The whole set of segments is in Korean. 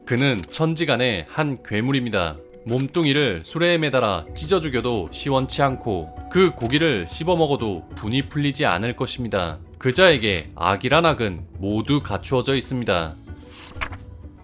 그는 천지간의 한 괴물입니다. 몸뚱이를 수레에 매달아 찢어 죽여도 시원치 않고 그 고기를 씹어 먹어도 분이 풀리지 않을 것입니다. 그자에게 악이란 악은 모두 갖추어져 있습니다.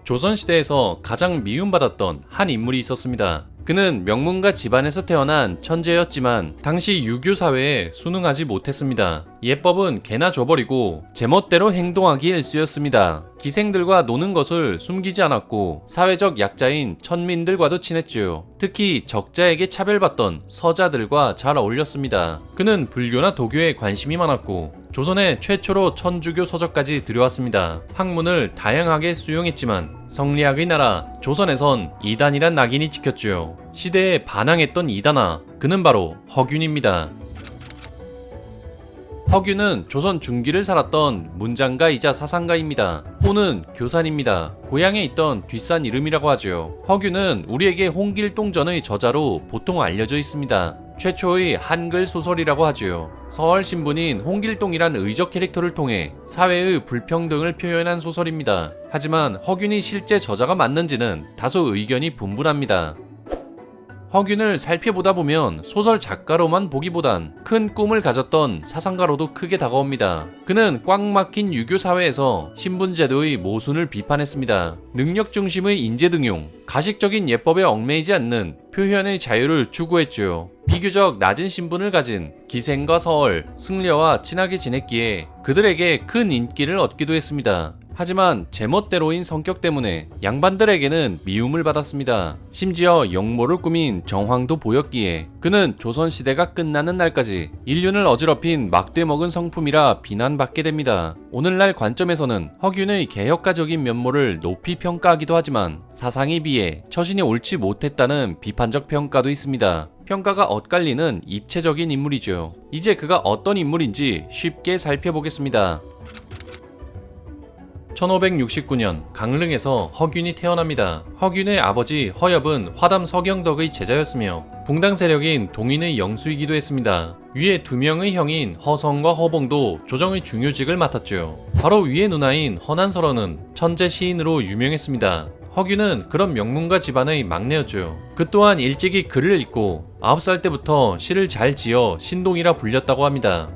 조선시대에서 가장 미움받았던 한 인물이 있었습니다. 그는 명문가 집안에서 태어난 천재였지만 당시 유교 사회에 순응하지 못했습니다. 예법은 개나 줘버리고 제멋대로 행동하기 일쑤였습니다. 기생들과 노는 것을 숨기지 않았고 사회적 약자인 천민들과도 친했지요. 특히 적자에게 차별받던 서자들과 잘 어울렸습니다. 그는 불교나 도교에 관심이 많았고 조선에 최초로 천주교 서적까지 들여왔습니다. 학문을 다양하게 수용했지만 성리학의 나라 조선에선 이단이란 낙인이 찍혔지요. 시대에 반항했던 이단아, 그는 바로 허균입니다. 허균은 조선 중기를 살았던 문장가이자 사상가입니다. 호는 교산입니다. 고향에 있던 뒷산 이름이라고 하죠. 허균은 우리에게 홍길동전의 저자로 보통 알려져 있습니다. 최초의 한글 소설이라고 하지요. 서얼신분인 홍길동이란 의적 캐릭터를 통해 사회의 불평등을 표현한 소설입니다. 하지만 허균이 실제 저자가 맞는지는 다소 의견이 분분합니다. 허균을 살펴보다 보면 소설 작가로만 보기보단 큰 꿈을 가졌던 사상가로도 크게 다가옵니다. 그는 꽉 막힌 유교 사회에서 신분제도의 모순을 비판했습니다. 능력 중심의 인재 등용, 가식적인 예법에 얽매이지 않는 표현의 자유를 추구했죠. 비교적 낮은 신분을 가진 기생과 서얼, 승려와 친하게 지냈기에 그들에게 큰 인기를 얻기도 했습니다. 하지만 제멋대로인 성격 때문에 양반들에게는 미움을 받았습니다. 심지어 역모를 꾸민 정황도 보였기에 그는 조선시대가 끝나는 날까지 인륜을 어지럽힌 막대 먹은 성품이라 비난받게 됩니다. 오늘날 관점에서는 허균의 개혁가적인 면모를 높이 평가하기도 하지만 사상에 비해 처신이 옳지 못했다는 비판적 평가도 있습니다. 평가가 엇갈리는 입체적인 인물이죠. 이제 그가 어떤 인물인지 쉽게 살펴보겠습니다. 1569년 강릉에서 허균이 태어납니다. 허균의 아버지 허엽은 화담 서경덕의 제자였으며 붕당 세력인 동인의 영수이기도 했습니다. 위에 두 명의 형인 허성과 허봉도 조정의 중요직을 맡았죠. 바로 위의 누나인 허난설원은 천재 시인으로 유명했습니다. 허균은 그런 명문가 집안의 막내였죠. 그 또한 일찍이 글을 읽고 9살 때부터 시를 잘 지어 신동이라 불렸다고 합니다.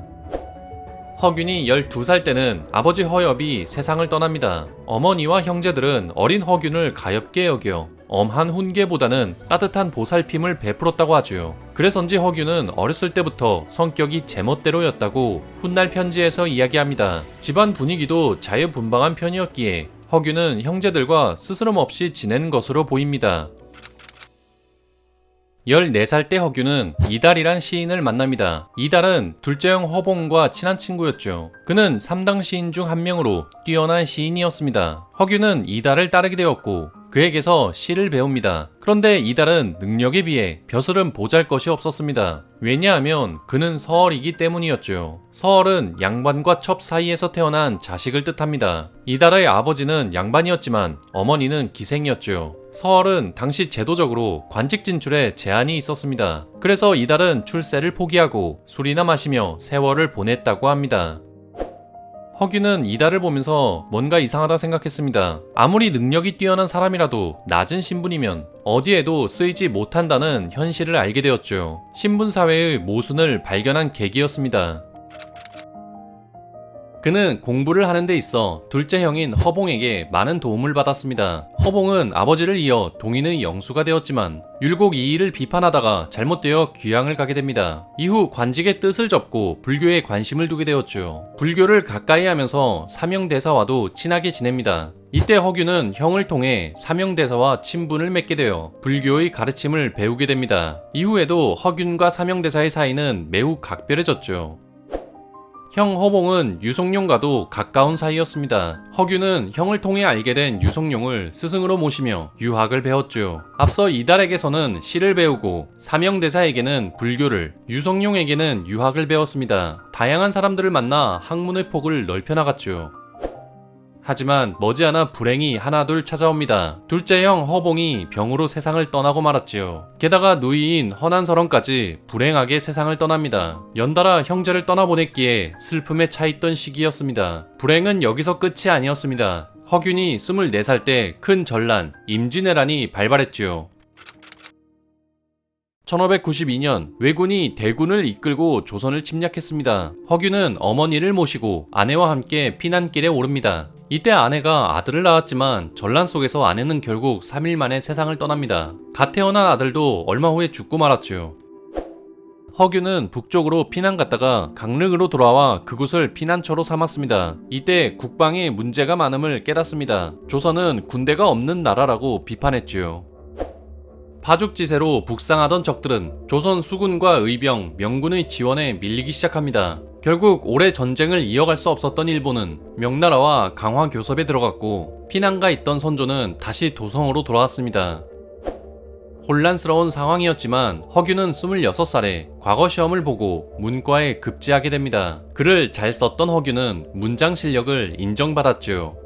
허균이 12살 때는 아버지 허엽이 세상을 떠납니다. 어머니와 형제들은 어린 허균을 가엾게 여겨 엄한 훈계보다는 따뜻한 보살핌을 베풀었다고 하죠. 그래서인지 허균은 어렸을 때부터 성격이 제멋대로였다고 훗날 편지에서 이야기합니다. 집안 분위기도 자유분방한 편이었기에 허균은 형제들과 스스럼 없이 지낸 것으로 보입니다. 14살 때 허균은 이달이란 시인을 만납니다. 이달은 둘째 형 허봉과 친한 친구였죠. 그는 3당 시인 중 한 명으로 뛰어난 시인이었습니다. 허균은 이달을 따르게 되었고 그에게서 시를 배웁니다. 그런데 이달은 능력에 비해 벼슬은 보잘것이 없었습니다. 왜냐하면 그는 서얼이기 때문이었죠. 서얼은 양반과 첩 사이에서 태어난 자식을 뜻합니다. 이달의 아버지는 양반이었지만 어머니는 기생이었죠. 서얼은 당시 제도적으로 관직 진출에 제한이 있었습니다. 그래서 이달은 출세를 포기하고 술이나 마시며 세월을 보냈다고 합니다. 허균은 이달을 보면서 뭔가 이상하다 생각했습니다. 아무리 능력이 뛰어난 사람이라도 낮은 신분이면 어디에도 쓰이지 못한다는 현실을 알게 되었죠. 신분사회의 모순을 발견한 계기였습니다. 그는 공부를 하는 데 있어 둘째 형인 허봉에게 많은 도움을 받았습니다. 허봉은 아버지를 이어 동인의 영수가 되었지만 율곡 이의를 비판하다가 잘못되어 귀양을 가게 됩니다. 이후 관직의 뜻을 접고 불교에 관심을 두게 되었죠. 불교를 가까이 하면서 사명대사와도 친하게 지냅니다. 이때 허균은 형을 통해 사명대사와 친분을 맺게 되어 불교의 가르침을 배우게 됩니다. 이후에도 허균과 사명대사의 사이는 매우 각별해졌죠. 형 허봉은 유성룡과도 가까운 사이였습니다. 허균은 형을 통해 알게 된 유성룡을 스승으로 모시며 유학을 배웠죠. 앞서 이달에게서는 시를 배우고 사명대사에게는 불교를, 유성룡에게는 유학을 배웠습니다. 다양한 사람들을 만나 학문의 폭을 넓혀나갔죠. 하지만 머지않아 불행이 하나둘 찾아옵니다. 둘째 형 허봉이 병으로 세상을 떠나고 말았지요. 게다가 누이인 허난설원까지 불행하게 세상을 떠납니다. 연달아 형제를 떠나보냈기에 슬픔에 차있던 시기였습니다. 불행은 여기서 끝이 아니었습니다. 허균이 24살 때 큰 전란 임진왜란이 발발했지요. 1592년 왜군이 대군을 이끌고 조선을 침략했습니다. 허균은 어머니를 모시고 아내와 함께 피난길에 오릅니다. 이때 아내가 아들을 낳았지만 전란 속에서 아내는 결국 3일 만에 세상을 떠납니다. 갓 태어난 아들도 얼마 후에 죽고 말았죠. 허균은 북쪽으로 피난 갔다가 강릉으로 돌아와 그곳을 피난처로 삼았습니다. 이때 국방에 문제가 많음을 깨닫습니다. 조선은 군대가 없는 나라라고 비판했지요. 파죽지세로 북상하던 적들은 조선 수군과 의병, 명군의 지원에 밀리기 시작합니다. 결국 오래 전쟁을 이어갈 수 없었던 일본은 명나라와 강화 교섭에 들어갔고 피난가 있던 선조는 다시 도성으로 돌아왔습니다. 혼란스러운 상황이었지만 허균은 26살에 과거 시험을 보고 문과에 급제하게 됩니다. 글을 잘 썼던 허균은 문장 실력을 인정받았죠.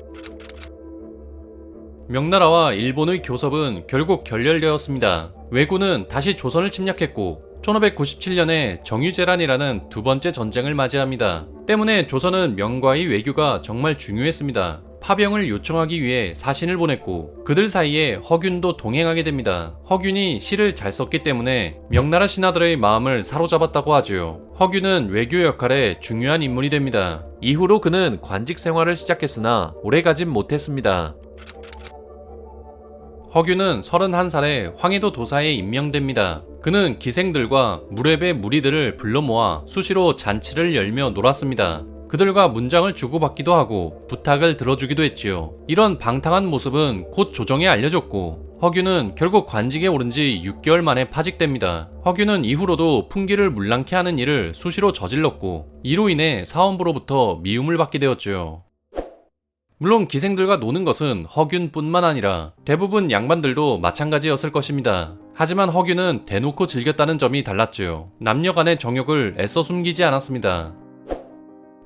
명나라와 일본의 교섭은 결국 결렬되었습니다. 왜군은 다시 조선을 침략했고 1597년에 정유재란이라는 두 번째 전쟁을 맞이합니다. 때문에 조선은 명과의 외교가 정말 중요했습니다. 파병을 요청하기 위해 사신을 보냈고 그들 사이에 허균도 동행하게 됩니다. 허균이 시를 잘 썼기 때문에 명나라 신하들의 마음을 사로잡았다고 하죠. 허균은 외교 역할에 중요한 인물이 됩니다. 이후로 그는 관직 생활을 시작했으나 오래가진 못했습니다. 허균은 31살에 황해도 도사에 임명됩니다. 그는 기생들과 무렵의 무리들을 불러 모아 수시로 잔치를 열며 놀았습니다. 그들과 문장을 주고받기도 하고 부탁을 들어주기도 했지요. 이런 방탕한 모습은 곧 조정에 알려졌고 허균은 결국 관직에 오른 지 6개월 만에 파직됩니다. 허균은 이후로도 풍기를 물랑케 하는 일을 수시로 저질렀고 이로 인해 사원부로부터 미움을 받게 되었죠. 물론 기생들과 노는 것은 허균뿐만 아니라 대부분 양반들도 마찬가지였을 것입니다. 하지만 허균은 대놓고 즐겼다는 점이 달랐지요. 남녀 간의 정욕을 애써 숨기지 않았습니다.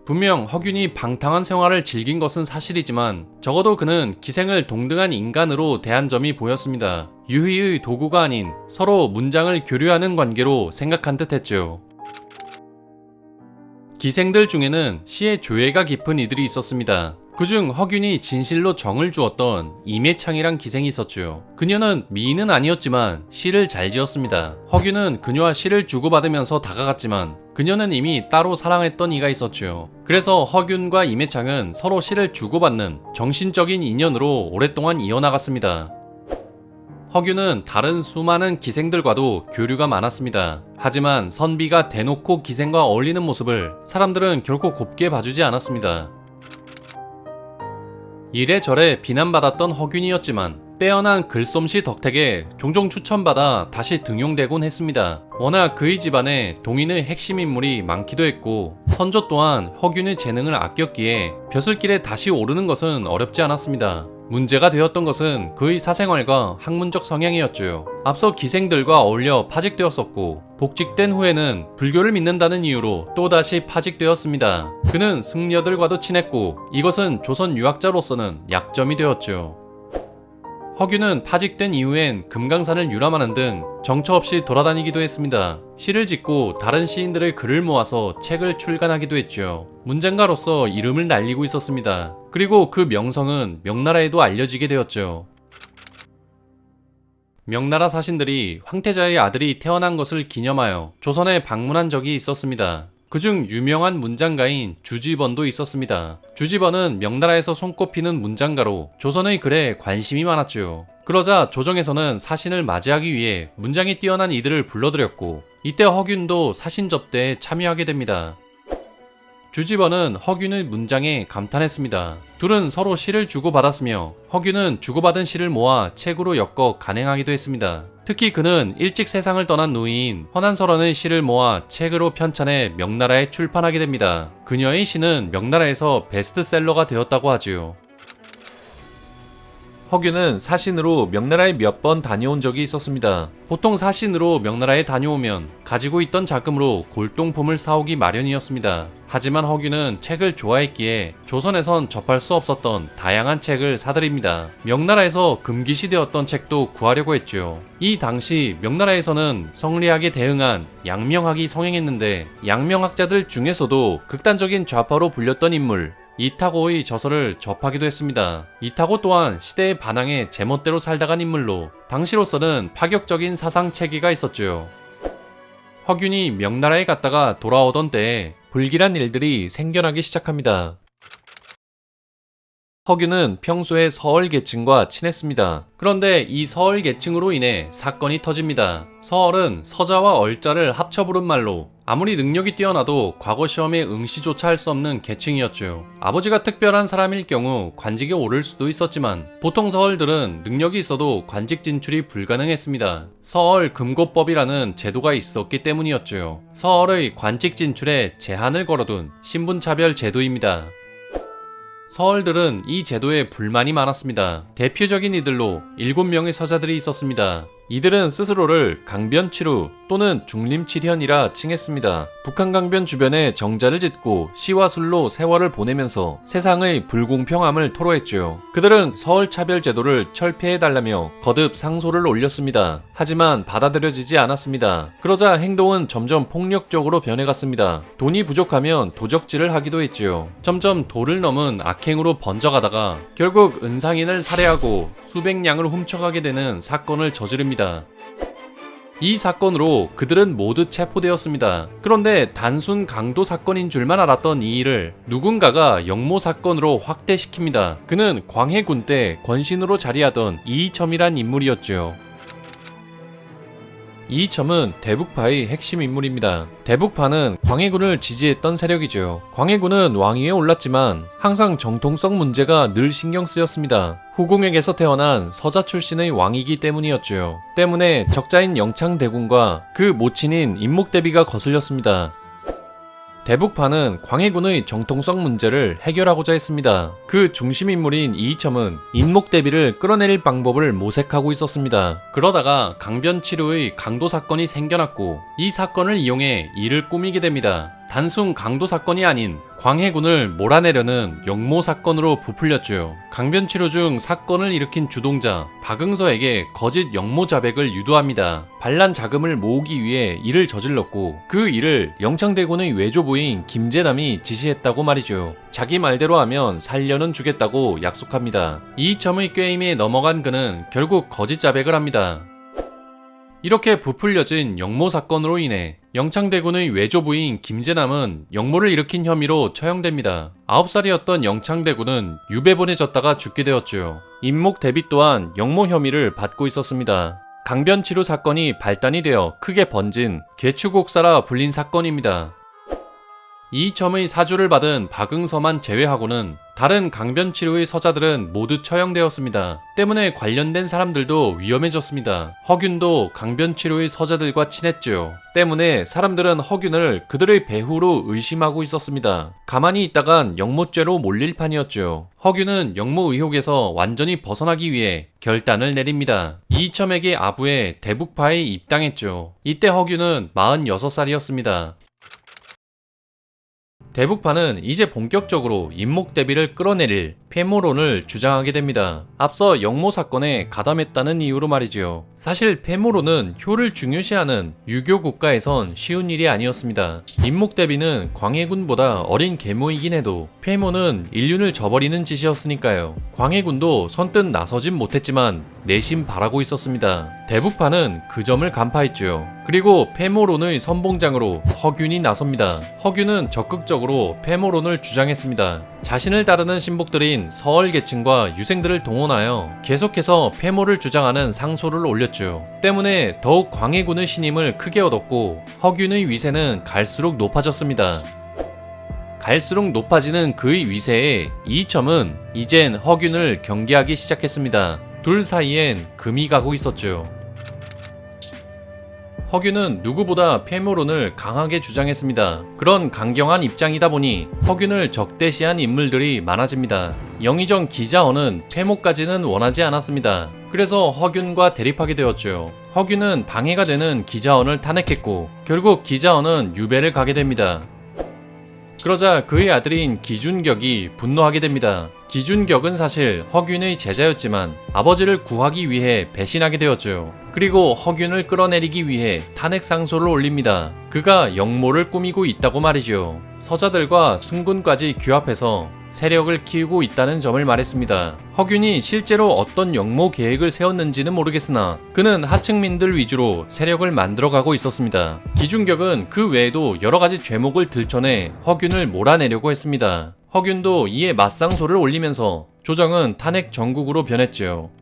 분명 허균이 방탕한 생활을 즐긴 것은 사실이지만 적어도 그는 기생을 동등한 인간으로 대한 점이 보였습니다. 유희의 도구가 아닌 서로 문장을 교류하는 관계로 생각한 듯 했죠. 기생들 중에는 시의 조예가 깊은 이들이 있었습니다. 그중 허균이 진실로 정을 주었던 임해창이란 기생이 있었죠. 그녀는 미인은 아니었지만 시를 잘 지었습니다. 허균은 그녀와 시를 주고받으면서 다가갔지만 그녀는 이미 따로 사랑했던 이가 있었죠. 그래서 허균과 임해창은 서로 시를 주고받는 정신적인 인연으로 오랫동안 이어나갔습니다. 허균은 다른 수많은 기생들과도 교류가 많았습니다. 하지만 선비가 대놓고 기생과 어울리는 모습을 사람들은 결코 곱게 봐주지 않았습니다. 이래저래 비난받았던 허균이었지만 빼어난 글솜씨 덕택에 종종 추천받아 다시 등용되곤 했습니다. 워낙 그의 집안에 동인의 핵심 인물이 많기도 했고 선조 또한 허균의 재능을 아꼈기에 벼슬길에 다시 오르는 것은 어렵지 않았습니다. 문제가 되었던 것은 그의 사생활과 학문적 성향이었죠. 앞서 기생들과 어울려 파직되었었고 복직된 후에는 불교를 믿는다는 이유로 또다시 파직되었습니다. 그는 승려들과도 친했고 이것은 조선 유학자로서는 약점이 되었죠. 허균은 파직된 이후엔 금강산을 유람하는 등 정처 없이 돌아다니기도 했습니다. 시를 짓고 다른 시인들의 글을 모아서 책을 출간하기도 했죠. 문장가로서 이름을 날리고 있었습니다. 그리고 그 명성은 명나라에도 알려지게 되었죠. 명나라 사신들이 황태자의 아들이 태어난 것을 기념하여 조선에 방문한 적이 있었습니다. 그중 유명한 문장가인 주지번도 있었습니다. 주지번은 명나라에서 손꼽히는 문장가로 조선의 글에 관심이 많았죠. 그러자 조정에서는 사신을 맞이하기 위해 문장이 뛰어난 이들을 불러들였고 이때 허균도 사신 접대에 참여하게 됩니다. 주지번은 허균의 문장에 감탄했습니다. 둘은 서로 시를 주고받았으며 허균은 주고받은 시를 모아 책으로 엮어 간행하기도 했습니다. 특히 그는 일찍 세상을 떠난 노인 허난설원의 시를 모아 책으로 편찬해 명나라에 출판하게 됩니다. 그녀의 시는 명나라에서 베스트셀러가 되었다고 하지요. 허균은 사신으로 명나라에 몇 번 다녀온 적이 있었습니다. 보통 사신으로 명나라에 다녀오면 가지고 있던 자금으로 골동품을 사오기 마련이었습니다. 하지만 허균은 책을 좋아했기에 조선에선 접할 수 없었던 다양한 책을 사들입니다. 명나라에서 금기시되었던 책도 구하려고 했죠. 이 당시 명나라에서는 성리학에 대응한 양명학이 성행했는데 양명학자들 중에서도 극단적인 좌파로 불렸던 인물 이타고의 저서를 접하기도 했습니다. 이타고 또한 시대의 반항에 제멋대로 살다간 인물로 당시로서는 파격적인 사상 체계가 있었죠. 허균이 명나라에 갔다가 돌아오던 때에 불길한 일들이 생겨나기 시작합니다. 허균은 평소에 서얼 계층과 친했습니다. 그런데 이 서얼 계층으로 인해 사건이 터집니다. 서얼은 서자와 얼자를 합쳐 부른 말로 아무리 능력이 뛰어나도 과거 시험에 응시조차 할 수 없는 계층이었죠. 아버지가 특별한 사람일 경우 관직에 오를 수도 있었지만 보통 서얼들은 능력이 있어도 관직 진출이 불가능했습니다. 서얼 금고법이라는 제도가 있었기 때문이었죠. 서얼의 관직 진출에 제한을 걸어둔 신분차별 제도입니다. 서얼들은 이 제도에 불만이 많았습니다. 대표적인 이들로 7명의 서자들이 있었습니다. 이들은 스스로를 강변치루 또는 중림칠현이라 칭했습니다. 북한 강변 주변에 정자를 짓고 시와 술로 세월을 보내면서 세상의 불공평함을 토로했죠. 그들은 서얼 차별 제도를 철폐해달라며 거듭 상소를 올렸습니다. 하지만 받아들여지지 않았습니다. 그러자 행동은 점점 폭력적으로 변해갔습니다. 돈이 부족하면 도적질을 하기도 했지요. 점점 도를 넘은 악행으로 번져가다가 결국 은상인을 살해하고 수백 냥을 훔쳐가게 되는 사건을 저지릅니다. 이 사건으로 그들은 모두 체포되었습니다. 그런데 단순 강도 사건인 줄만 알았던 이 일을 누군가가 영모 사건으로 확대시킵니다. 그는 광해군 때 권신으로 자리하던 이이첨이란 인물이었죠. 이이첨은 대북파의 핵심 인물입니다. 대북파는 광해군을 지지했던 세력이죠. 광해군은 왕위에 올랐지만 항상 정통성 문제가 늘 신경 쓰였습니다. 후궁에게서 태어난 서자 출신의 왕이기 때문이었죠. 때문에 적자인 영창대군과 그 모친인 임목대비가 거슬렸습니다. 대북파는 광해군의 정통성 문제를 해결하고자 했습니다. 그 중심 인물인 이이첨은 임목대비를 끌어내릴 방법을 모색하고 있었습니다. 그러다가 강변치루의 강도 사건이 생겨났고 이 사건을 이용해 이를 꾸미게 됩니다. 단순 강도 사건이 아닌 광해군을 몰아내려는 영모 사건으로 부풀렸죠. 강변치루 중 사건을 일으킨 주동자 박응서에게 거짓 영모 자백을 유도합니다. 반란 자금을 모으기 위해 이를 저질렀고 그 일을 영창대군의 외조부인 김재남이 지시했다고 말이죠. 자기 말대로 하면 살려는 주겠다고 약속합니다. 이이첨의 꾀임에 넘어간 그는 결국 거짓 자백을 합니다. 이렇게 부풀려진 영모 사건으로 인해 영창대군의 외조부인 김재남은 영모를 일으킨 혐의로 처형됩니다. 9살이었던 영창대군은 유배 보내졌다가 죽게 되었죠. 임목대비 또한 영모 혐의를 받고 있었습니다. 강변치루 사건이 발단이 되어 크게 번진 개추곡사라 불린 사건입니다. 이이첨의 사주를 받은 박응서만 제외하고는 다른 강변치루의 서자들은 모두 처형되었습니다. 때문에 관련된 사람들도 위험해졌습니다. 허균도 강변치루의 서자들과 친했죠. 때문에 사람들은 허균을 그들의 배후로 의심하고 있었습니다. 가만히 있다간 영모죄로 몰릴 판이었죠. 허균은 영모 의혹에서 완전히 벗어나기 위해 결단을 내립니다. 이이첨에게 아부해 대북파에 입당했죠. 이때 허균은 46살이었습니다. 대북파는 이제 본격적으로 임목대비를 끌어내릴 폐모론을 주장하게 됩니다. 앞서 영모 사건에 가담했다는 이유로 말이지요. 사실 폐모론은 효를 중요시하는 유교 국가에선 쉬운 일이 아니었습니다. 임목대비는 광해군보다 어린 계모이긴 해도 폐모는 인륜을 저버리는 짓이었으니까요. 광해군도 선뜻 나서진 못했지만 내심 바라고 있었습니다. 대북파는 그 점을 간파했죠. 그리고 폐모론의 선봉장으로 허균이 나섭니다. 허균은 적극적으로 폐모론을 주장했습니다. 자신을 따르는 신복들인 서얼 계층과 유생들을 동원하여 계속해서 폐모를 주장하는 상소를 올렸죠. 때문에 더욱 광해군의 신임을 크게 얻었고 허균의 위세는 갈수록 높아졌습니다. 갈수록 높아지는 그의 위세에 이이첨은 이젠 허균을 경계하기 시작했습니다. 둘 사이엔 금이 가고 있었죠. 허균은 누구보다 폐모론을 강하게 주장했습니다. 그런 강경한 입장이다 보니 허균을 적대시한 인물들이 많아집니다. 영의정 기자언은 폐모까지는 원하지 않았습니다. 그래서 허균과 대립하게 되었죠. 허균은 방해가 되는 기자언을 탄핵했고 결국 기자언은 유배를 가게 됩니다. 그러자 그의 아들인 기준격이 분노하게 됩니다. 기준격은 사실 허균의 제자였지만 아버지를 구하기 위해 배신하게 되었죠. 그리고 허균을 끌어내리기 위해 탄핵 상소를 올립니다. 그가 영모를 꾸미고 있다고 말이죠. 서자들과 승군까지 규합해서 세력을 키우고 있다는 점을 말했습니다. 허균이 실제로 어떤 영모 계획을 세웠는지는 모르겠으나 그는 하층민들 위주로 세력을 만들어가고 있었습니다. 기중격은 그 외에도 여러가지 죄목을 들춰내 허균을 몰아내려고 했습니다. 허균도 이에 맞상소를 올리면서 조정은 탄핵 정국으로 변했죠.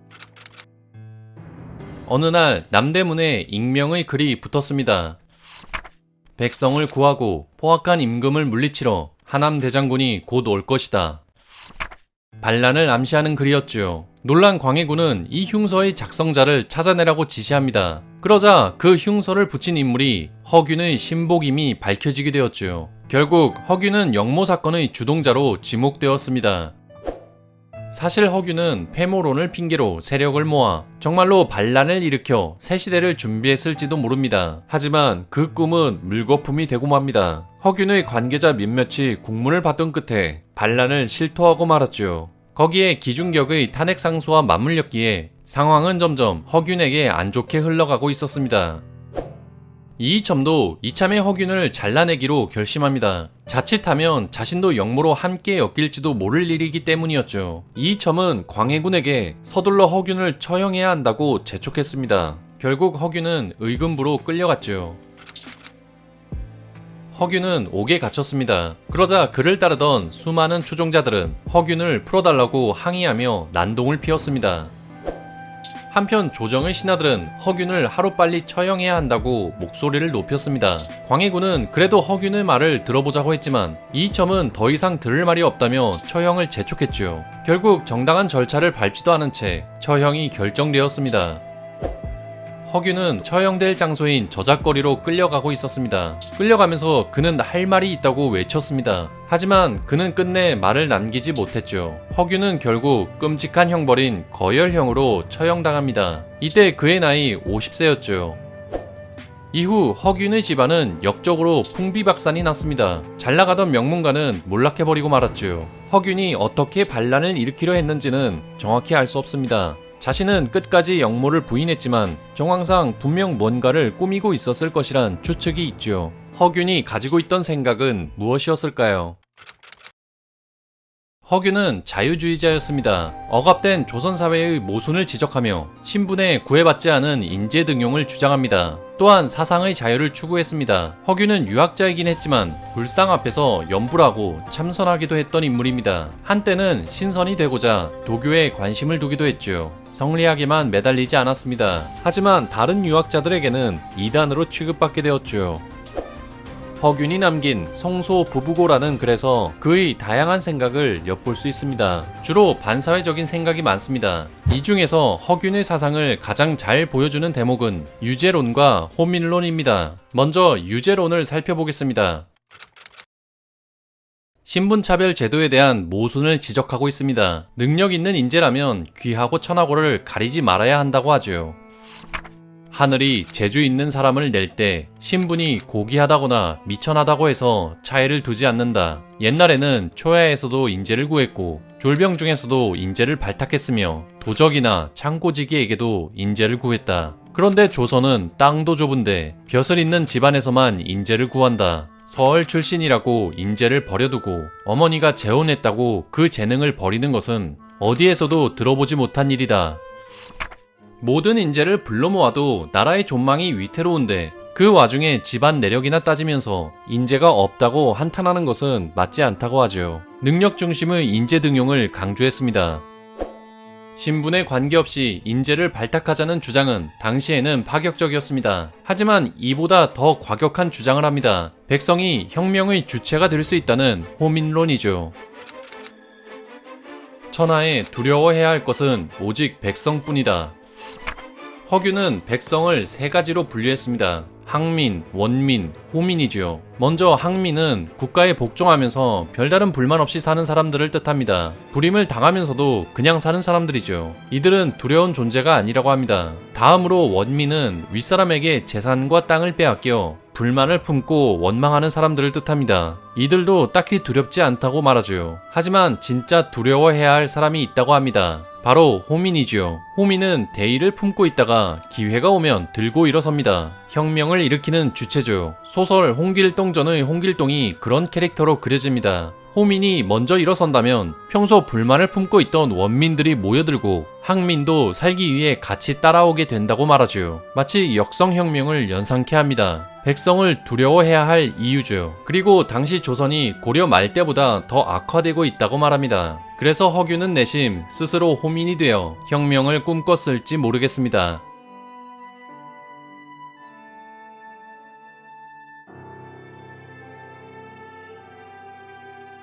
어느 날 남대문에 익명의 글이 붙었습니다. 백성을 구하고 포악한 임금을 물리치러 하남 대장군이 곧 올 것이다. 반란을 암시하는 글이었죠. 놀란 광해군은 이 흉서의 작성자를 찾아내라고 지시합니다. 그러자 그 흉서를 붙인 인물이 허균의 신복임이 밝혀지게 되었죠. 결국 허균은 영모 사건의 주동자로 지목되었습니다. 사실 허균은 패모론을 핑계로 세력을 모아 정말로 반란을 일으켜 새 시대를 준비했을지도 모릅니다. 하지만 그 꿈은 물거품이 되고 맙니다. 허균의 관계자 몇몇이 국문을 받던 끝에 반란을 실토하고 말았죠. 거기에 기중격의 탄핵 상소와 맞물렸기에 상황은 점점 허균에게 안 좋게 흘러가고 있었습니다. 이이첨도 이참에 허균을 잘라내기로 결심합니다. 자칫하면 자신도 영모로 함께 엮일지도 모를 일이기 때문이었죠. 이이첨은 광해군에게 서둘러 허균을 처형해야 한다고 재촉했습니다. 결국 허균은 의금부로 끌려갔죠. 허균은 옥에 갇혔습니다. 그러자 그를 따르던 수많은 추종자들은 허균을 풀어달라고 항의하며 난동을 피웠습니다. 한편 조정의 신하들은 허균을 하루빨리 처형해야 한다고 목소리를 높였습니다. 광해군은 그래도 허균의 말을 들어보자고 했지만 이이첨은 더 이상 들을 말이 없다며 처형을 재촉했죠. 결국 정당한 절차를 밟지도 않은 채 처형이 결정되었습니다. 허균은 처형될 장소인 저작거리로 끌려가고 있었습니다. 끌려가면서 그는 할 말이 있다고 외쳤습니다. 하지만 그는 끝내 말을 남기지 못했죠. 허균은 결국 끔찍한 형벌인 거열형으로 처형당합니다. 이때 그의 나이 50세였죠. 이후 허균의 집안은 역적으로 풍비박산이 났습니다. 잘나가던 명문가는 몰락해버리고 말았죠. 허균이 어떻게 반란을 일으키려 했는지는 정확히 알 수 없습니다. 자신은 끝까지 영모를 부인했지만 정황상 분명 뭔가를 꾸미고 있었을 것이란 추측이 있죠. 허균이 가지고 있던 생각은 무엇이었을까요? 허균은 자유주의자였습니다. 억압된 조선사회의 모순을 지적하며 신분에 구애받지 않은 인재 등용을 주장합니다. 또한 사상의 자유를 추구했습니다. 허균은 유학자이긴 했지만 불상 앞에서 연불하고 참선하기도 했던 인물입니다. 한때는 신선이 되고자 도교에 관심을 두기도 했죠. 성리학에만 매달리지 않았습니다. 하지만 다른 유학자들에게는 이단으로 취급받게 되었죠. 허균이 남긴 성소 부부고라는 글에서 그의 다양한 생각을 엿볼 수 있습니다. 주로 반사회적인 생각이 많습니다. 이 중에서 허균의 사상을 가장 잘 보여주는 대목은 유죄론과 호민론입니다. 먼저 유죄론을 살펴보겠습니다. 신분차별 제도에 대한 모순을 지적하고 있습니다. 능력 있는 인재라면 귀하고 천하고를 가리지 말아야 한다고 하죠. 하늘이 재주 있는 사람을 낼 때 신분이 고귀하다거나 미천하다고 해서 차이를 두지 않는다. 옛날에는 초야에서도 인재를 구했고 졸병 중에서도 인재를 발탁했으며 도적이나 창고지기에게도 인재를 구했다. 그런데 조선은 땅도 좁은데 벼슬 있는 집안에서만 인재를 구한다. 서얼 출신이라고 인재를 버려두고 어머니가 재혼했다고 그 재능을 버리는 것은 어디에서도 들어보지 못한 일이다. 모든 인재를 불러 모아도 나라의 존망이 위태로운데 그 와중에 집안 내력이나 따지면서 인재가 없다고 한탄하는 것은 맞지 않다고 하죠. 능력 중심의 인재 등용을 강조했습니다. 신분에 관계없이 인재를 발탁하자는 주장은 당시에는 파격적이었습니다. 하지만 이보다 더 과격한 주장을 합니다. 백성이 혁명의 주체가 될 수 있다는 호민론이죠. 천하에 두려워해야 할 것은 오직 백성뿐이다. 허균은 백성을 세 가지로 분류했습니다. 항민, 원민, 호민이죠. 먼저 항민은 국가에 복종하면서 별다른 불만 없이 사는 사람들을 뜻합니다. 불임을 당하면서도 그냥 사는 사람들이죠. 이들은 두려운 존재가 아니라고 합니다. 다음으로 원민은 윗사람에게 재산과 땅을 빼앗겨 불만을 품고 원망하는 사람들을 뜻합니다. 이들도 딱히 두렵지 않다고 말하죠. 하지만 진짜 두려워해야 할 사람이 있다고 합니다. 바로 호민이죠. 호민은 대의를 품고 있다가 기회가 오면 들고 일어섭니다. 혁명을 일으키는 주체죠. 소설 홍길동전의 홍길동이 그런 캐릭터로 그려집니다. 호민이 먼저 일어선다면 평소 불만을 품고 있던 원민들이 모여들고 항민도 살기 위해 같이 따라오게 된다고 말하죠. 마치 역성혁명을 연상케 합니다. 백성을 두려워해야 할 이유죠. 그리고 당시 조선이 고려 말 때보다 더 악화되고 있다고 말합니다. 그래서 허균은 내심 스스로 호민이 되어 혁명을 꿈꿨을지 모르겠습니다.